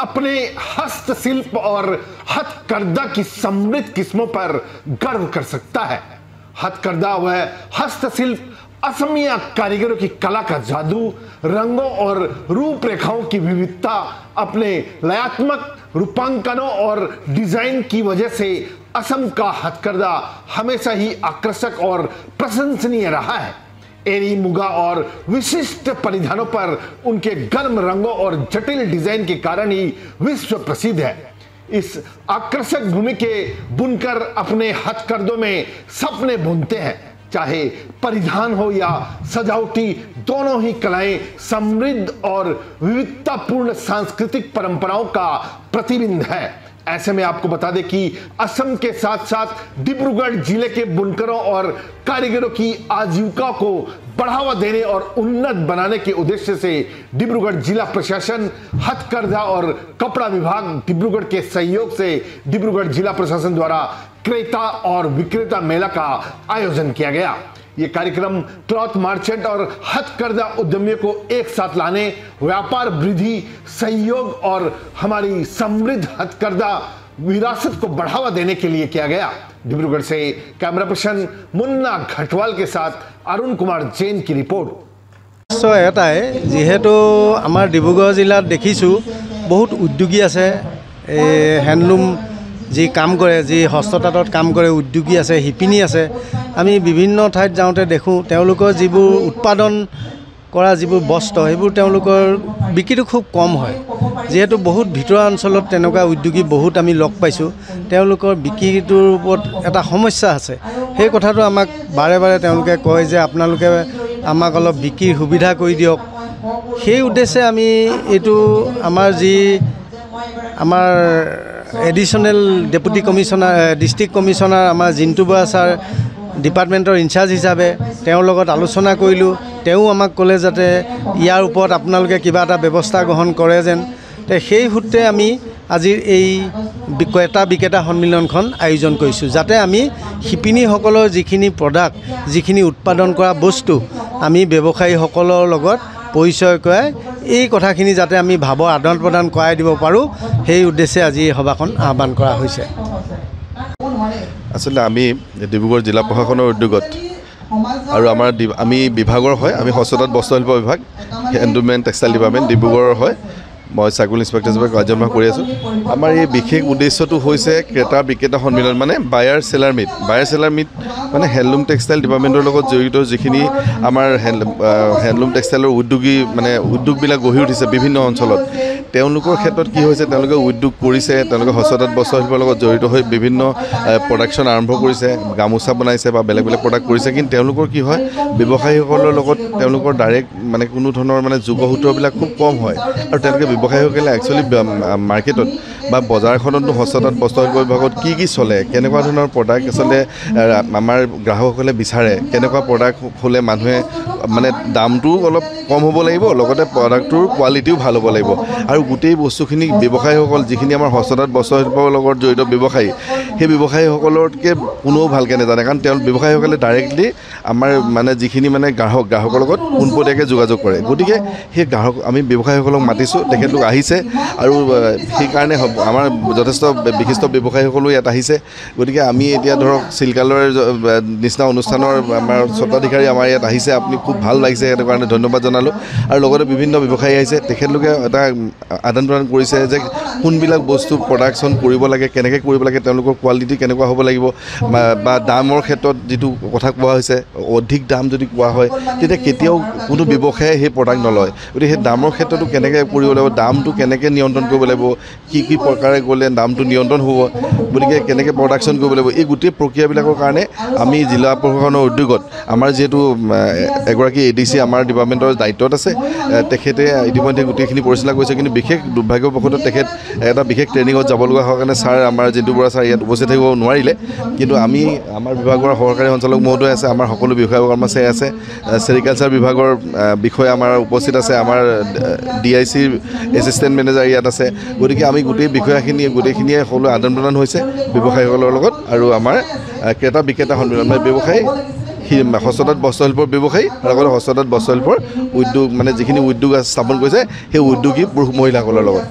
अपने हस्तशिल्प और हथकरघा की समृद्ध किस्मों पर गर्व कर सकता है। हथकरघा व हस्तशिल्प असमिया कारीगरों की कला का जादू, रंगों और रूपरेखाओं की विविधता, अपने लयात्मक रूपांकनों और डिजाइन की वजह से असम का हथकरघा हमेशा ही आकर्षक और प्रशंसनीय रहा है। एरी, मुगा और विशिष्ट परिधानों पर उनके गर्म रंगों और जटिल डिजाइन के कारण ही विश्व प्रसिद्ध है। इस आकर्षक भूमि के बुनकर अपने हथकरघों में सपने बुनते हैं। चाहे परिधान हो या सजावटी, दोनों ही कलाएं समृद्ध और विविधतापूर्ण सांस्कृतिक परंपराओं का प्रतिबिंब है। ऐसे में आपको बता दें कि असम के साथ साथ डिब्रूगढ़ जिले के बुनकरों और कारीगरों की आजीविका को बढ़ावा देने और उन्नत बनाने के उद्देश्य से डिब्रूगढ़ जिला प्रशासन, हथकरघा और कपड़ा विभाग डिब्रूगढ़ के सहयोग से डिब्रूगढ़ जिला प्रशासन द्वारा क्रेता और विक्रेता मेला का आयोजन किया गया। ये कार्यक्रम क्लॉथ मर्चेंट और हथकरघा उद्यमियों को एक साथ लाने, व्यापार वृद्धि, सहयोग और हमारी समृद्ध हथकरघा विरासत को बढ़ावा देने के लिए किया गया। डिब्रूगढ़ से कैमरा पर्सन मुन्ना घटवाल के साथ अरुण कुमार जैन की रिपोर्ट। एटाई जेहेतु आमार डिब्रूगढ़ जिलात देखिছোঁ बहुत उद्योगी आछे, हैंडलूम जी काम करे, जी हस्तताঁতত काम करे उद्योगी आछे, शिपिनी आछे। आमी विभिन्न ठाईत जाওঁতে देखों তেওঁলোকৰ যিবোৰ উৎপাদন কৰা যিবোৰ বস্ত্ৰ সেইবোৰ তেওঁলোকৰ বিক্ৰীটো খুব কম হয়। যেহেতু বহুত ভিতৰুৱা অঞ্চলত তেনেকুৱা উদ্যোগী বহুত আমি লগ পাইছোঁ, তেওঁলোকৰ বিক্ৰীটোৰ ওপৰত এটা সমস্যা আছে। সেই কথাটো আমাক বাৰে বাৰে তেওঁলোকে কয় যে আপোনালোকে আমাক অলপ বিক্ৰীৰ সুবিধা কৰি দিয়ক। সেই উদ্দেশ্যে আমি এইটো আমাৰ এডিশনেল ডেপুটি কমিশনাৰ, ডিস্ট্ৰিক্ট কমিশনাৰ আমাৰ জিন্তু বৰা ছাৰ ডিপাৰ্টমেণ্টৰ ইনচাৰ্জ হিচাপে তেওঁৰ লগত আলোচনা কৰিলোঁ। তেওঁ আমাক ক'লে যাতে ইয়াৰ ওপৰত আপোনালোকে কিবা এটা ব্যৱস্থা গ্ৰহণ কৰে যেন। সেই সূত্ৰে আমি আজিৰ এই ক্ৰেতা বিক্ৰেতা সন্মিলনখন আয়োজন কৰিছোঁ, যাতে আমি শিপিনীসকলৰ যিখিনি প্ৰডাক্ট, যিখিনি উৎপাদন কৰা বস্তু আমি ব্যৱসায়ীসকলৰ লগত পৰিচয় কৰাই এই কথাখিনি যাতে আমি ভাৱৰ আদান প্ৰদান কৰাই দিব পাৰোঁ, সেই উদ্দেশ্যে আজি সভাখন আহ্বান কৰা হৈছে। আসলে আমি ডিব্ৰুগড় জিলা প্ৰশাসনৰ উদ্যোগত আৰু আমি বিভাগৰ হয়, আমি হস্ততাঁত বস্ত্ৰশিল্প বিভাগ, হেণ্ডলুম এণ্ড টেক্সটাইল ডিপাৰ্টমেণ্ট ডিব্ৰুগড়ৰ হয়। মই চাৰ্কুল ইন্সপেক্টৰ হিচাপে কাৰ্যনিৰ্বাহ কৰি আছোঁ। আমাৰ এই বিশেষ উদ্দেশ্যটো হৈছে ক্ৰেতা বিক্ৰেতা সন্মিলন, মানে বায়াৰ সেলাৰ মিট। বায়াৰ সেলাৰ মিট মানে হেণ্ডলুম টেক্সটাইল ডিপাৰ্টমেণ্টৰ লগত জড়িত যিখিনি আমাৰ হেণ্ডলুম টেক্সটাইলৰ উদ্যোগী, মানে উদ্যোগবিলাক গঢ়ি উঠিছে বিভিন্ন অঞ্চলত, তেওঁলোকৰ ক্ষেত্ৰত কি হৈছে, তেওঁলোকে উদ্যোগ কৰিছে, তেওঁলোকে হস্ততাঁত বস্ত্ৰশিল্পৰ লগত জড়িত হৈ বিভিন্ন প্ৰডাকশ্যন আৰম্ভ কৰিছে, গামোচা বনাইছে বা বেলেগ বেলেগ প্ৰডাক্ট কৰিছে। কিন্তু তেওঁলোকৰ কি হয়, ব্যৱসায়ীসকলৰ লগত তেওঁলোকৰ ডাইৰেক্ট মানে কোনো ধৰণৰ মানে যোগসূত্ৰবিলাক খুব কম হয়। আৰু তেওঁলোকে ব্যৱসায়ীসকলে একচুৱেলি মাৰ্কেটত বা বজাৰখনতো হস্ততাঁত বস্ত্ৰশিল্প বিভাগত কি কি চলে, কেনেকুৱা ধৰণৰ প্ৰডাক্ট আচলতে আমাৰ গ্ৰাহকসকলে বিচাৰে, কেনেকুৱা প্ৰডাক্ট হ'লে মানুহে মানে দামটোও অলপ কম হ'ব লাগিব, লগতে প্ৰডাক্টটোৰ কোৱালিটিও ভাল হ'ব লাগিব। আৰু গোটেই বস্তুখিনি ব্যৱসায়ীসকল যিখিনি আমাৰ হস্ততাঁত বস্ত্ৰশিল্পৰ লগত জড়িত ব্যৱসায়ী, সেই ব্যৱসায়ীসকলতকৈ কোনেও ভালকৈ নাজানে, কাৰণ তেওঁ ব্যৱসায়ীসকলে ডাইৰেক্টলি আমাৰ মানে যিখিনি মানে গ্ৰাহকৰ লগত পোনপটীয়াকৈ যোগাযোগ কৰে। গতিকে সেই আমি ব্যৱসায়ীসকলক মাতিছোঁ, তেখেতলোক আহিছে আৰু সেইকাৰণে আমাৰ যথেষ্ট বিশিষ্ট ব্যৱসায়ীসকলো ইয়াত আহিছে। গতিকে আমি এতিয়া ধৰক চিলকালৰ নিচিনা অনুষ্ঠানৰ আমাৰ স্বত্বাধিকাৰী আমাৰ ইয়াত আহিছে, আপুনি খুব ভাল লাগিছে, সেইটো কাৰণে ধন্যবাদ জনালোঁ। আৰু লগতে বিভিন্ন ব্যৱসায়ী আহিছে, তেখেতলোকে এটা আদান প্ৰদান কৰিছে যে কোনবিলাক বস্তু প্ৰডাকশ্যন কৰিব লাগে, কেনেকৈ কৰিব লাগে, তেওঁলোকৰ কোৱালিটি কেনেকুৱা হ'ব লাগিব, বা দামৰ ক্ষেত্ৰত যিটো কথা কোৱা হৈছে, অধিক দাম যদি কোৱা হয় তেতিয়া কেতিয়াও কোনো ব্যৱসায়ে সেই প্ৰডাক্ট নলয়। গতিকে সেই দামৰ ক্ষেত্ৰতো কেনেকৈ কৰিব লাগিব, দামটো কেনেকৈ নিয়ন্ত্ৰণ কৰিব লাগিব, কি কি প্ৰকাৰে গ'লে দামটো নিয়ন্ত্ৰণ হ'ব, গতিকে কেনেকৈ প্ৰডাকশ্যন কৰিব লাগিব, এই গোটেই প্ৰক্ৰিয়াবিলাকৰ কাৰণে আমি জিলা প্ৰশাসনৰ উদ্যোগত আমাৰ যিহেতু এগৰাকী ADC আমাৰ ডিপাৰ্টমেণ্টৰ দায়িত্বত আছে, তেখেতে ইতিমধ্যে গোটেইখিনি পৰিচালনা কৰিছে। কিন্তু বিশেষ দুৰ্ভাগ্যবশতঃ তেখেত এটা বিশেষ ট্ৰেইনিঙত যাব লগা হোৱাৰ কাৰণে ছাৰ আমাৰ জিন্তু বৰা ছাৰ ইয়াত উপস্থিত থাকিব নোৱাৰিলে। কিন্তু আমাৰ বিভাগৰ সহকাৰী সঞ্চালক মহোদয় আছে, আমাৰ সকলো বিষয়া কৰ্মচাৰী আছে, চেৰিকালচাৰ বিভাগৰ বিষয়া আমাৰ উপস্থিত আছে, আমাৰ DIC এছিষ্টেণ্ট মেনেজাৰ ইয়াত আছে। গতিকে আমি গোটেইখিনিয়ে সকলো আদান প্ৰদান হৈছে ব্যৱসায়ীসকলৰ লগত। আৰু আমাৰ ক্ৰেতা বিক্ৰেতা সন্মিলন, মানে ব্যৱসায়ী হস্ততাঁত বস্ত্ৰশিল্পৰ ব্যৱসায়ী আৰু লগতে হস্ততাঁত বস্ত্ৰশিল্পৰ উদ্যোগ মানে যিখিনি উদ্যোগ স্থাপন কৰিছে সেই উদ্যোগী পুৰুষ মহিলাসকলৰ লগত।